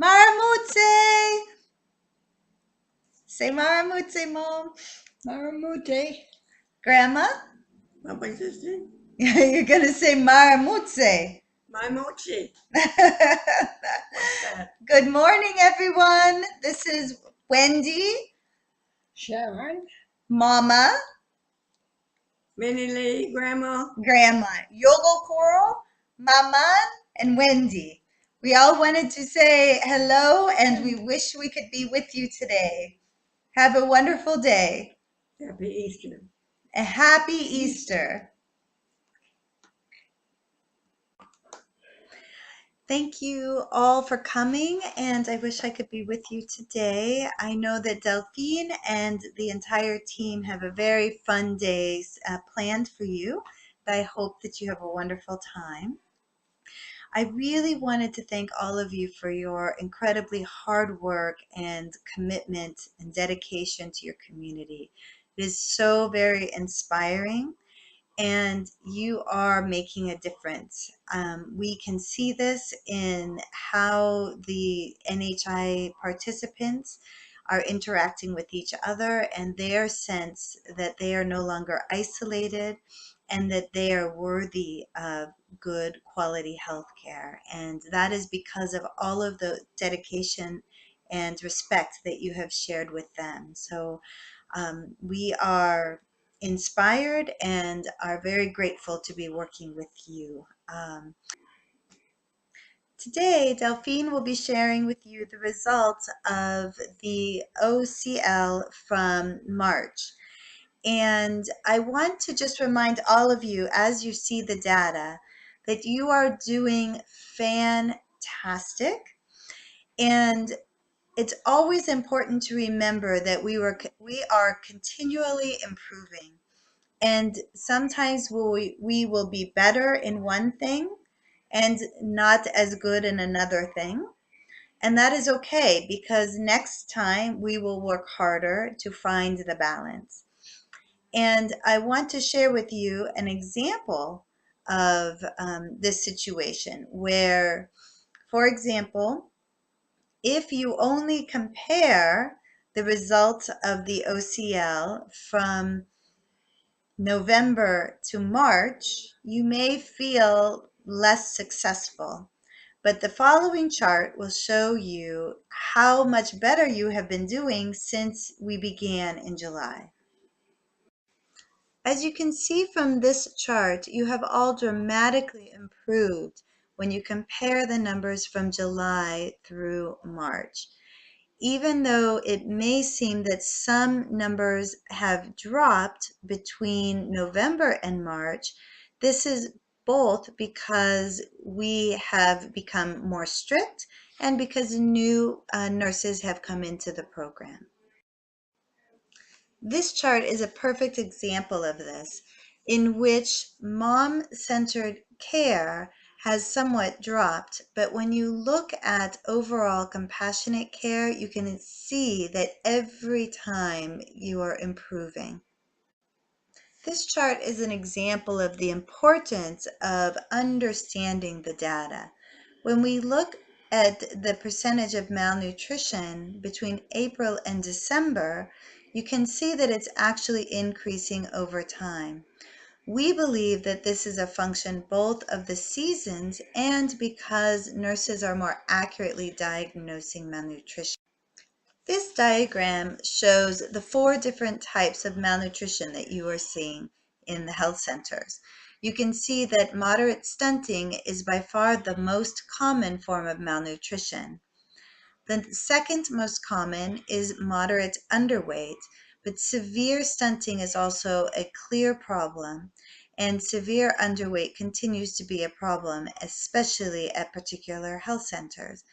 Maramutse! Say Maramutse, Mom. Maramute. Grandma? What was this thing? You're going to say Maramutse. My mochi. What's that? Good morning, everyone. This is Wendy, Sharon? Mama, Minnie Lee, Grandma? Grandma, Yogo Coral, Mama, and Wendy. We all wanted to say hello and we wish we could be with you today. Have a wonderful day. Happy Easter. A happy Easter. Thank you all for coming, and I wish I could be with you today. I know that Delphine and the entire team have a very fun day planned for you. I hope that you have a wonderful time. I really wanted to thank all of you for your incredibly hard work and commitment and dedication to your community. It is so very inspiring and you are making a difference. We can see this in how the NHI participants are interacting with each other and their sense that they are no longer isolated and that they are worthy of good quality health care. And that is because of all of the dedication and respect that you have shared with them. So we are inspired and are very grateful to be working with you. Today, Delphine will be sharing with you the results of the OCL from March. And I want to just remind all of you, as you see the data, that you are doing fantastic. And it's always important to remember that we are continually improving. And sometimes we will be better in one thing and not as good in another thing. And that is okay because next time we will work harder to find the balance. And I want to share with you an example of this situation where, for example, if you only compare the results of the OCL from November to March, you may feel less successful, but the following chart will show you how much better you have been doing since we began in July. As you can see from this chart, you have all dramatically improved when you compare the numbers from July through March. Even though it may seem that some numbers have dropped between November and March, this is both because we have become more strict and because new nurses have come into the program. This chart is a perfect example of this, in which mom-centered care has somewhat dropped, but when you look at overall compassionate care, you can see that every time you are improving. This chart is an example of the importance of understanding the data. When we look at the percentage of malnutrition between April and December, you can see that it's actually increasing over time. We believe that this is a function both of the seasons and because nurses are more accurately diagnosing malnutrition. This diagram shows the 4 different types of malnutrition that you are seeing in the health centers. You can see that moderate stunting is by far the most common form of malnutrition. The second most common is moderate underweight, but severe stunting is also a clear problem, and severe underweight continues to be a problem, especially at particular health centers.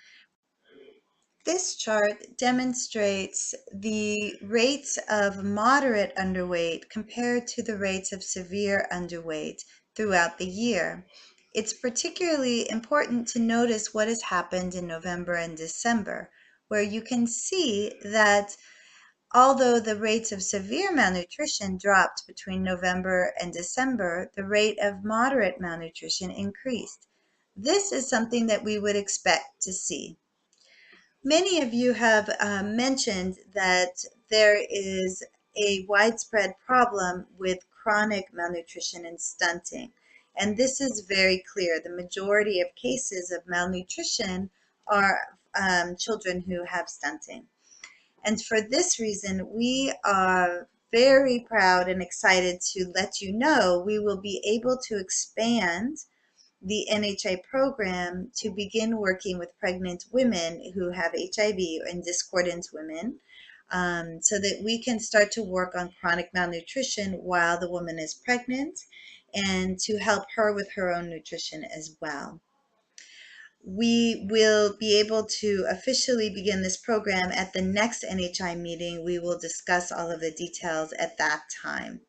This chart demonstrates the rates of moderate underweight compared to the rates of severe underweight throughout the year. It's particularly important to notice what has happened in November and December, where you can see that although the rates of severe malnutrition dropped between November and December, the rate of moderate malnutrition increased. This is something that we would expect to see. Many of you have mentioned that there is a widespread problem with chronic malnutrition and stunting. And this is very clear. The majority of cases of malnutrition are children who have stunting. And for this reason, we are very proud and excited to let you know we will be able to expand the NHI program to begin working with pregnant women who have HIV and discordant women, so that we can start to work on chronic malnutrition while the woman is pregnant and to help her with her own nutrition as well. We will be able to officially begin this program at the next NHI meeting. We will discuss all of the details at that time.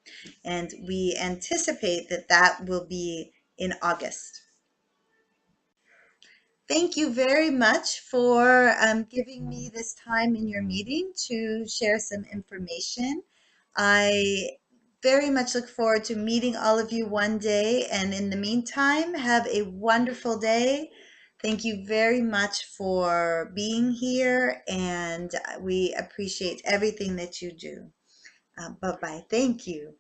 And we anticipate that that will be in August. Thank you very much for giving me this time in your meeting to share some information. I very much look forward to meeting all of you one day. And in the meantime, have a wonderful day. Thank you very much for being here, and we appreciate everything that you do. Bye-bye. Thank you.